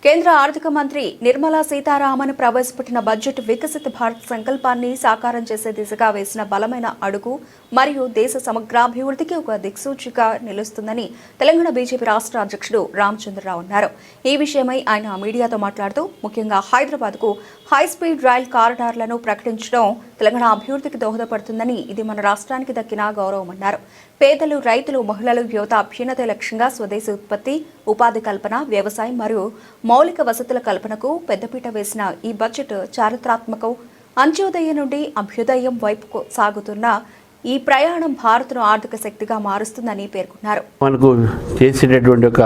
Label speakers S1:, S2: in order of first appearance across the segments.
S1: కేంద్ర ఆర్థిక మంత్రి నిర్మలా సీతారామన్ ప్రవేశపెట్టిన బడ్జెట్ వికసిత భారత్ సంకల్పాన్ని సాకారం చేసే దిశగా వేసిన బలమైన అడుగు మరియు దేశ సమగ్రాభివృద్ధికి ఒక దిక్సూచిగా నిలుస్తుందని తెలంగాణ బీజేపీ రాష్ట్ర అధ్యక్షుడు రామచంద్రరావు అన్నారు. ఈ విషయమై ఆయన మీడియాతో మాట్లాడుతూ ముఖ్యంగా హైదరాబాద్కు హైస్పీడ్ రైల్ కారిడార్లను ప్రకటించడం తెలంగాణ అభివృద్ధికి దోహదపడుతుందని, ఇది మన రాష్ట్రానికి దక్కిన గౌరవమన్నారు. పేదలు, రైతులు, మహిళలు, యువత అభ్యున్నతే లక్ష్యంగా స్వదేశీ ఉత్పత్తి, ఉపాధి కల్పన, వ్యవసాయం మరియు మౌలిక వసతుల కల్పనకు పెద్దపీట వేసిన ఈ బడ్జెట్ చారిత్రాత్మకం. అంత్యోదయం నుండి అభ్యుదయం వైపుకు సాగుతున్న ఈ ప్రయాణం భారత్ను ఆర్థిక శక్తిగా మారుస్తుందని పేర్కొన్నారు.
S2: మనకు చేసేటటువంటి ఒక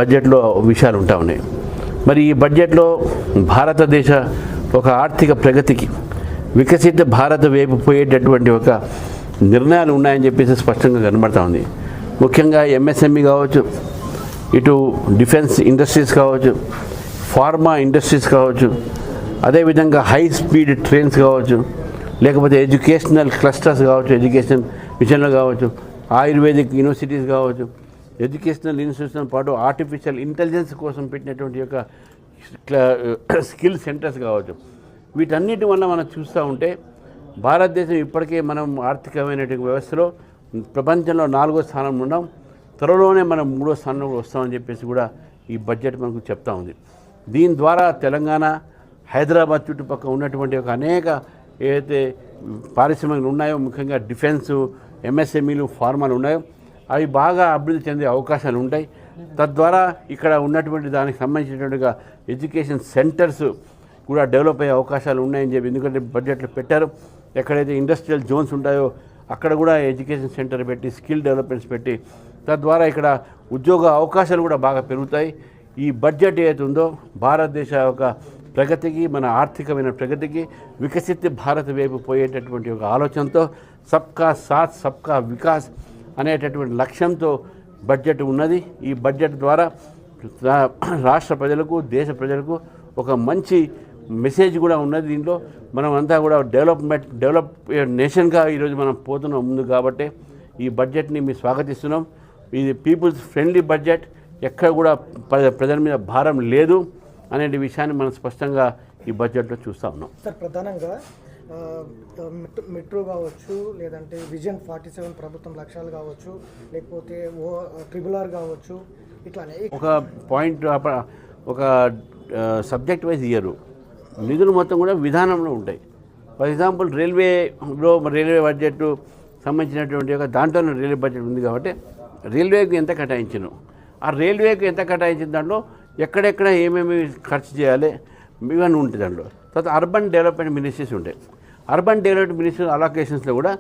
S2: బడ్జెట్లో విషయాలు ఉంటా ఉన్నాయి. మరి ఈ బడ్జెట్లో భారతదేశ ఒక ఆర్థిక ప్రగతికి, వికసిత భారత్ వైపు పోయేటటువంటి ఒక నిర్ణయాలు ఉన్నాయని చెప్పేసి స్పష్టంగా కనబడతా ఉంది. ముఖ్యంగా ఎంఎస్ఎంఈ కావచ్చు, ఇటు డిఫెన్స్ ఇండస్ట్రీస్ కావచ్చు, ఫార్మా ఇండస్ట్రీస్ కావచ్చు, అదేవిధంగా హై స్పీడ్ ట్రైన్స్ కావచ్చు, లేకపోతే ఎడ్యుకేషనల్ క్లస్టర్స్ కావచ్చు, ఎడ్యుకేషన్ విషయంలో కావచ్చు, ఆయుర్వేదిక్ యూనివర్సిటీస్ కావచ్చు, ఎడ్యుకేషనల్ ఇన్స్టిట్యూషన్ పాటు ఆర్టిఫిషియల్ ఇంటెలిజెన్స్ కోసం పెట్టినటువంటి యొక్క స్కిల్ సెంటర్స్ కావచ్చు. వీటన్నిటి వల్ల మనం చూస్తూ ఉంటే భారతదేశం ఇప్పటికే మనం ఆర్థికమైనటువంటి వ్యవస్థలో ప్రపంచంలో 4వ స్థానంలో ఉన్నాం. త్వరలోనే మనం 3వ స్థానంలో వస్తామని చెప్పేసి కూడా ఈ బడ్జెట్ మనకు చెప్తా ఉంది. దీని ద్వారా తెలంగాణ, హైదరాబాద్ చుట్టుపక్కల ఉన్నటువంటి ఒక అనేక ఏదైతే పారిశ్రామికలు ఉన్నాయో, ముఖ్యంగా డిఫెన్సు, ఎంఎస్ఎంఈలు, ఫార్మాలు ఉన్నాయో అవి బాగా అభివృద్ధి చెందే అవకాశాలు ఉంటాయి. తద్వారా ఇక్కడ ఉన్నటువంటి దానికి సంబంధించినటువంటి ఎడ్యుకేషన్ సెంటర్స్ కూడా డెవలప్ అయ్యే అవకాశాలు ఉన్నాయని చెప్పి, ఎందుకంటే బడ్జెట్లో పెట్టారు. ఎక్కడైతే ఇండస్ట్రియల్ జోన్స్ ఉంటాయో అక్కడ కూడా ఎడ్యుకేషన్ సెంటర్ పెట్టి, స్కిల్ డెవలప్మెంట్స్ పెట్టి, తద్వారా ఇక్కడ ఉద్యోగ అవకాశాలు కూడా బాగా పెరుగుతాయి. ఈ బడ్జెట్ ఏదైతే ఉందో భారతదేశ ఒక ప్రగతికి, మన ఆర్థికమైన ప్రగతికి, వికసిత భారత్ వైపు పోయేటటువంటి ఒక ఆలోచనతో సబ్కా సాత్ సబ్కా వికాస్ అనేటటువంటి లక్ష్యంతో బడ్జెట్ ఉన్నది. ఈ బడ్జెట్ ద్వారా రాష్ట్ర ప్రజలకు, దేశ ప్రజలకు ఒక మంచి మెసేజ్ కూడా ఉన్నది. దీంట్లో మనం అంతా కూడా డెవలప్ నేషన్గా ఈరోజు మనం పోతున్నాం ముందు. కాబట్టి ఈ బడ్జెట్ని మేము స్వాగతిస్తున్నాం. ఇది పీపుల్స్ ఫ్రెండ్లీ బడ్జెట్, ఎక్కడ కూడా ప్రజల మీద భారం లేదు అనే విషయాన్ని మనం స్పష్టంగా ఈ బడ్జెట్లో చూస్తూ ఉన్నాం.
S3: సార్, ప్రధానంగా మెట్రో కావచ్చు, లేదంటే విజన్ 47 ప్రభుత్వం లక్ష్యాలు కావచ్చు, లేకపోతే ట్రిబుల్-ఆర్ కావచ్చు, ఇట్లానే
S2: ఒక పాయింట్ ఒక సబ్జెక్ట్ వైజ్ ఇయ్యరు. నిధులు మొత్తం కూడా విధానంలో ఉంటాయి. ఫర్ ఎగ్జాంపుల్ రైల్వే బడ్జెట్ సంబంధించినటువంటి ఒక దాంట్లోనే రైల్వే బడ్జెట్ ఉంది కాబట్టి రైల్వేకి ఎంత కేటాయించను, ఆ రైల్వేకి ఎంత కేటాయించిన దాంట్లో ఎక్కడెక్కడ ఏమేమి ఖర్చు చేయాలి ఇవన్నీ ఉంటుంది దాంట్లో. తర్వాత అర్బన్ డెవలప్మెంట్ మినిస్ట్రీస్ ఉంటాయి. అర్బన్ డెవలప్మెంట్ మినిస్ట్రీ అలొకేషన్స్లో కూడా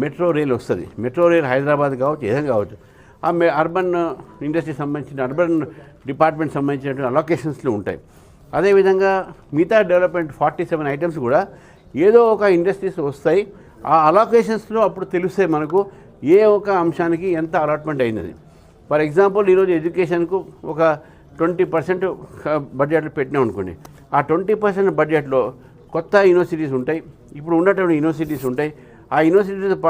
S2: మెట్రో రైల్ వస్తుంది. మెట్రో రైల్ హైదరాబాద్ కావచ్చు, ఏదైనా కావచ్చు. ఆ అర్బన్ ఇండస్ట్రీకి సంబంధించిన, అర్బన్ డిపార్ట్మెంట్ సంబంధించినటువంటి అలొకేషన్స్లో ఉంటాయి. అదేవిధంగా మిగతా డెవలప్మెంట్ 47 ఐటమ్స్ కూడా ఏదో ఒక ఇండస్ట్రీస్ వస్తాయి. ఆ అలొకేషన్స్లో అప్పుడు తెలుస్తాయి మనకు ఏ ఒక అంశానికి ఎంత అలాట్మెంట్ అయినది. ఫర్ ఎగ్జాంపుల్ ఈరోజు ఎడ్యుకేషన్కు ఒక 20% బడ్జెట్లో పెట్టినాం అనుకోండి. ఆ 20% బడ్జెట్లో కొత్త యూనివర్సిటీస్ ఉంటాయి, ఇప్పుడు ఉన్నటువంటి యూనివర్సిటీస్ ఉంటాయి. ఆ యూనివర్సిటీస్